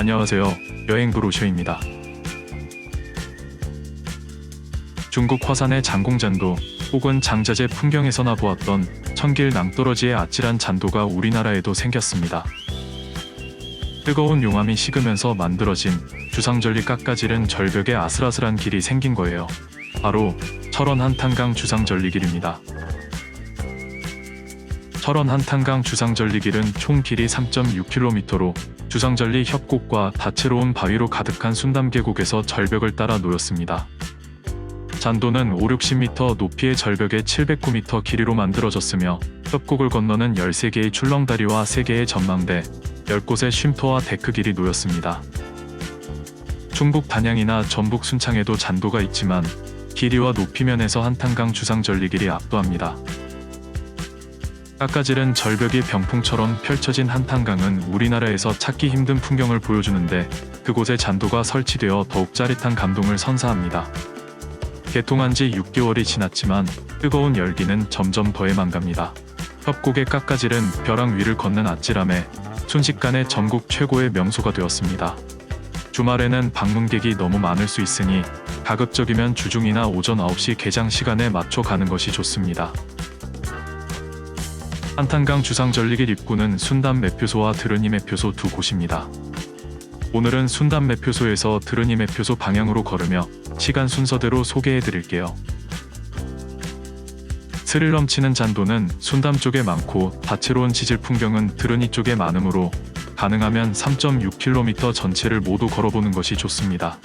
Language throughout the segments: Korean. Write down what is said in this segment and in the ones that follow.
안녕하세요. 여행 브로셔입니다. 중국 화산의 장공잔도 혹은 장자재 풍경에서나 보았던 천길 낭떠러지의 아찔한 잔도가 우리나라에도 생겼습니다. 뜨거운 용암이 식으면서 만들어진 주상절리 깎아지른 절벽에 아슬아슬한 길이 생긴 거예요. 바로 철원 한탄강 주상절리길입니다. 철원 한탄강 주상절리길은 총 길이 3.6km로 주상절리 협곡과 다채로운 바위로 가득한 순담계곡에서 절벽을 따라 놓였습니다. 잔도는 5-60m 높이의 절벽에 709m 길이로 만들어졌으며 협곡을 건너는 13개의 출렁다리와 3개의 전망대, 10곳의 쉼터와 데크 길이 놓였습니다. 충북 단양이나 전북 순창에도 잔도가 있지만 길이와 높이 면에서 한탄강 주상절리길이 압도합니다. 깎아지른 절벽이 병풍처럼 펼쳐진 한탄강은 우리나라에서 찾기 힘든 풍경을 보여주는데 그곳에 잔도가 설치되어 더욱 짜릿한 감동을 선사합니다. 개통한 지 6개월이 지났지만 뜨거운 열기는 점점 더해만 갑니다. 협곡에 깎아지른 벼랑 위를 걷는 아찔함에 순식간에 전국 최고의 명소가 되었습니다. 주말에는 방문객이 너무 많을 수 있으니 가급적이면 주중이나 오전 9시 개장 시간에 맞춰 가는 것이 좋습니다. 한탄강 주상절리길 입구는 순담 매표소와 드르니 매표소 두 곳입니다. 오늘은 순담 매표소에서 드르니 매표소 방향으로 걸으며 시간 순서대로 소개해 드릴게요. 스릴 넘치는 잔도는 순담 쪽에 많고 다채로운 지질 풍경은 드르니 쪽에 많으므로 가능하면 3.6km 전체를 모두 걸어보는 것이 좋습니다.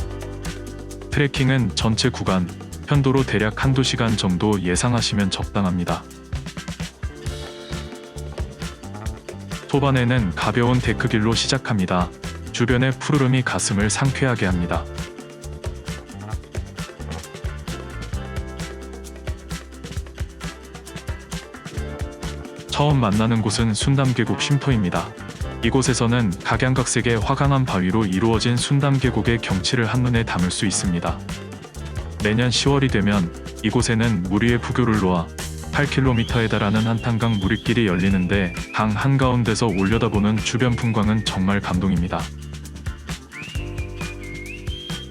트레킹은 전체 구간, 편도로 대략 1~2시간 정도 예상하시면 적당합니다. 초반에는 가벼운 데크길로 시작합니다. 주변의 푸르름이 가슴을 상쾌하게 합니다. 처음 만나는 곳은 순담계곡 쉼터입니다. 이곳에서는 각양각색의 화강암 바위로 이루어진 순담계곡의 경치를 한눈에 담을 수 있습니다. 매년 10월이 되면 이곳에는 무리의 부교를 놓아 8km에 달하는 한탄강 무리길이 열리는데 강 한가운데서 올려다보는 주변 풍광은 정말 감동입니다.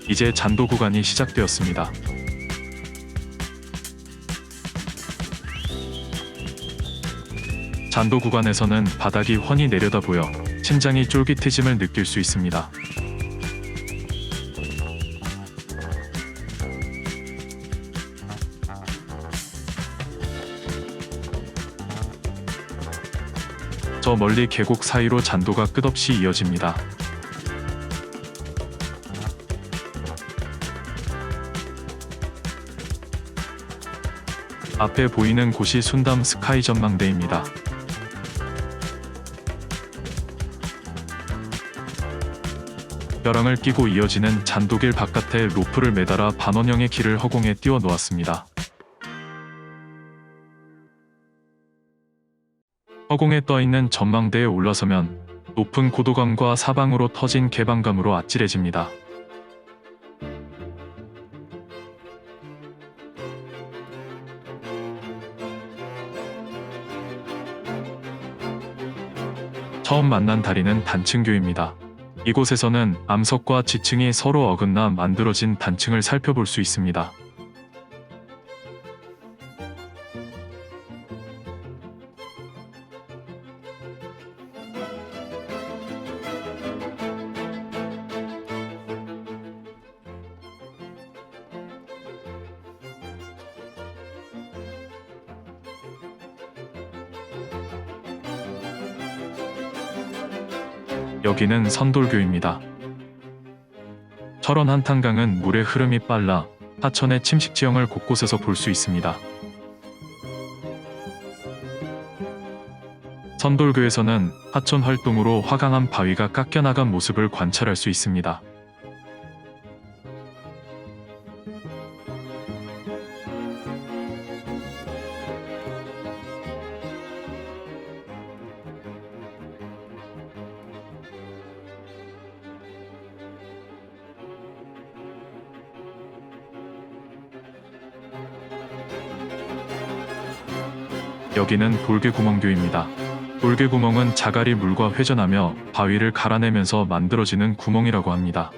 이제 잔도 구간이 시작되었습니다. 잔도 구간에서는 바닥이 훤히 내려다보여 심장이 쫄깃해짐을 느낄 수 있습니다. 저 멀리 계곡 사이로 잔도가 끝없이 이어집니다. 앞에 보이는 곳이 순담 스카이 전망대입니다. 벼랑을 끼고 이어지는 잔도길 바깥에 로프를 매달아 반원형의 길을 허공에 띄워 놓았습니다. 허공에 떠있는 전망대에 올라서면 높은 고도감과 사방으로 터진 개방감으로 아찔해집니다. 처음 만난 다리는 단층교입니다. 이곳에서는 암석과 지층이 서로 어긋나 만들어진 단층을 살펴볼 수 있습니다. 여기는 선돌교입니다. 철원 한탄강은 물의 흐름이 빨라 하천의 침식 지형을 곳곳에서 볼 수 있습니다. 선돌교에서는 하천 활동으로 화강암 바위가 깎여나간 모습을 관찰할 수 있습니다. 여기는 돌개구멍교입니다. 돌개구멍은 자갈이 물과 회전하며 바위를 갈아내면서 만들어지는 구멍이라고 합니다.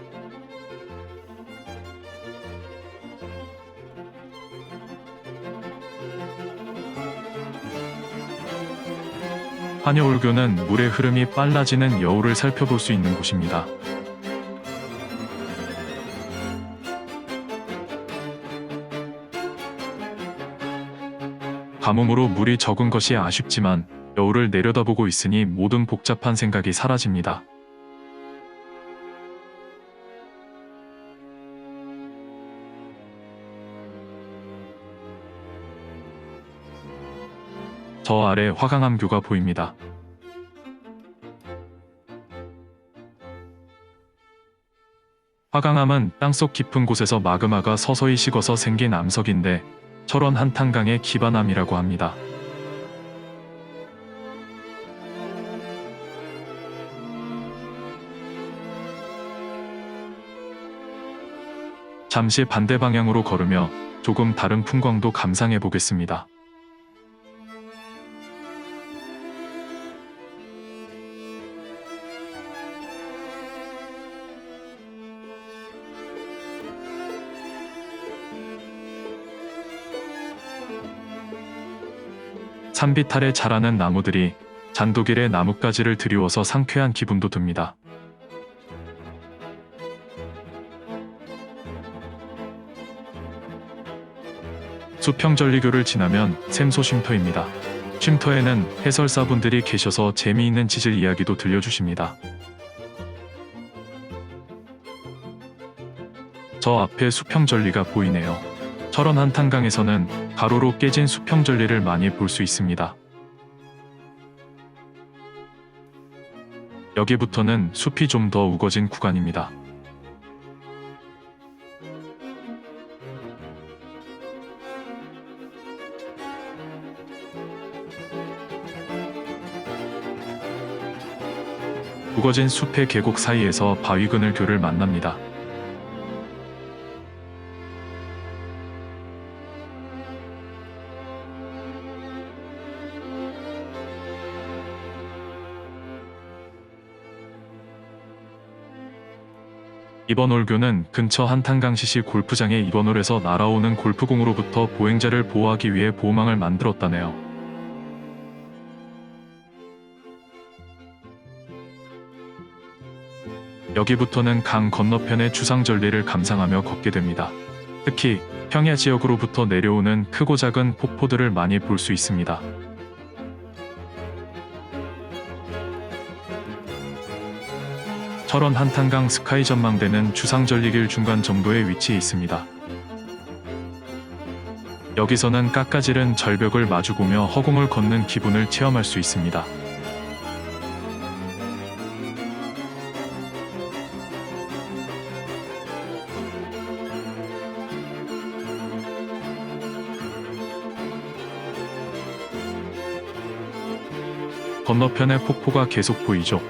한여울교는 물의 흐름이 빨라지는 여울을 살펴볼 수 있는 곳입니다. 가뭄으로 물이 적은 것이 아쉽지만 여울을 내려다보고 있으니 모든 복잡한 생각이 사라집니다. 저 아래 화강암교가 보입니다. 화강암은 땅속 깊은 곳에서 마그마가 서서히 식어서 생긴 암석인데 철원 한탄강의 기반암이라고 합니다. 잠시 반대 방향으로 걸으며 조금 다른 풍광도 감상해 보겠습니다. 산비탈에 자라는 나무들이 잔도길에 나뭇가지를 드리워서 상쾌한 기분도 듭니다. 수평전리교를 지나면 샘소 쉼터입니다. 쉼터에는 해설사분들이 계셔서 재미있는 지질 이야기도 들려주십니다. 저 앞에 수평전리가 보이네요. 철원 한탄강에서는 가로로 깨진 수평전리를 많이 볼 수 있습니다. 여기부터는 숲이 좀 더 우거진 구간입니다. 우거진 숲의 계곡 사이에서 바위그늘교를 만납니다. 이번홀교는 근처 한탄강시시 골프장의 이번홀에서 날아오는 골프공으로부터 보행자를 보호하기 위해 보호망을 만들었다네요. 여기부터는 강 건너편의 주상절리를 감상하며 걷게 됩니다. 특히 평야 지역으로부터 내려오는 크고 작은 폭포들을 많이 볼 수 있습니다. 철원 한탄강 스카이 전망대는 주상절리길 중간 정도에 위치해 있습니다. 여기서는 깎아지른 절벽을 마주보며 허공을 걷는 기분을 체험할 수 있습니다. 건너편의 폭포가 계속 보이죠.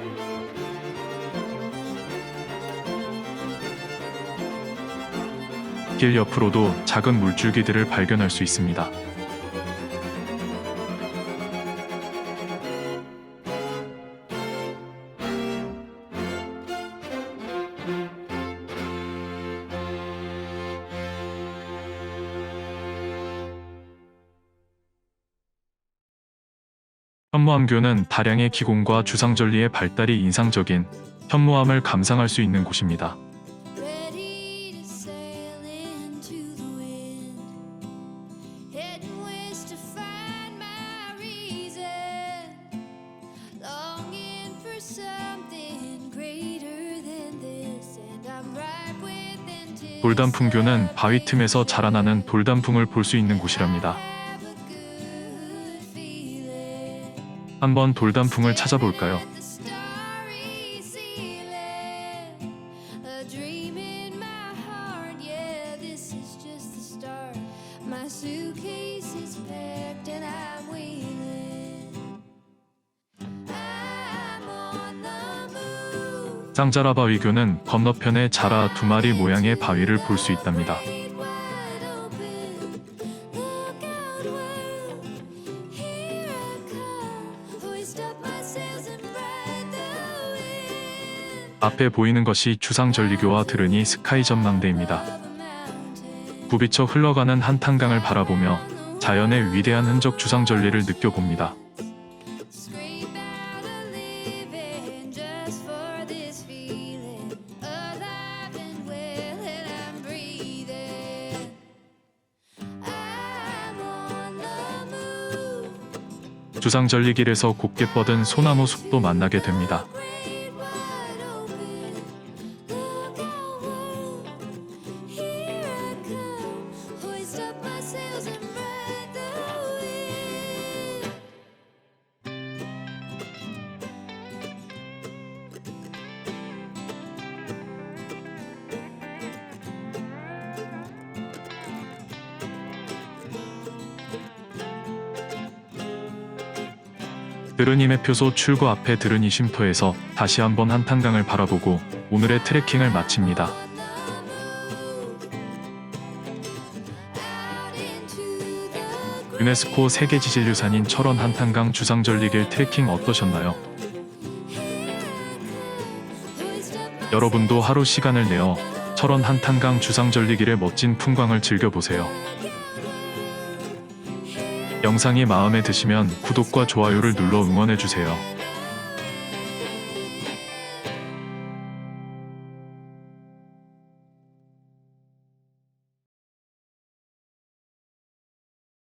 길 옆으로도 작은 물줄기들을 발견할 수 있습니다. 현무암교는 다량의 기공과 주상절리의 발달이 인상적인 현무암을 감상할 수 있는 곳입니다. 돌단풍교는 바위 틈에서 자라나는 돌단풍을 볼 수 있는 곳이랍니다. 한번 돌단풍을 찾아볼까요? 쌍자라바위교는 건너편에 자라 2마리 모양의 바위를 볼 수 있답니다. Stop my 앞에 보이는 것이 주상절리교와 드르니 스카이 전망대입니다. 부비쳐 흘러가는 한탄강을 바라보며 자연의 위대한 흔적 주상절리를 느껴봅니다. 주상절리길에서 곱게 뻗은 소나무 숲도 만나게 됩니다. 드르니 매표소 출구 앞에 드르니 쉼터에서 다시 한번 한탄강을 바라보고 오늘의 트레킹을 마칩니다. 유네스코 세계지질유산인 철원 한탄강 주상절리길 트레킹 어떠셨나요? 여러분도 하루 시간을 내어 철원 한탄강 주상절리길의 멋진 풍광을 즐겨보세요. 영상이 마음에 드시면 구독과 좋아요를 눌러 응원해주세요.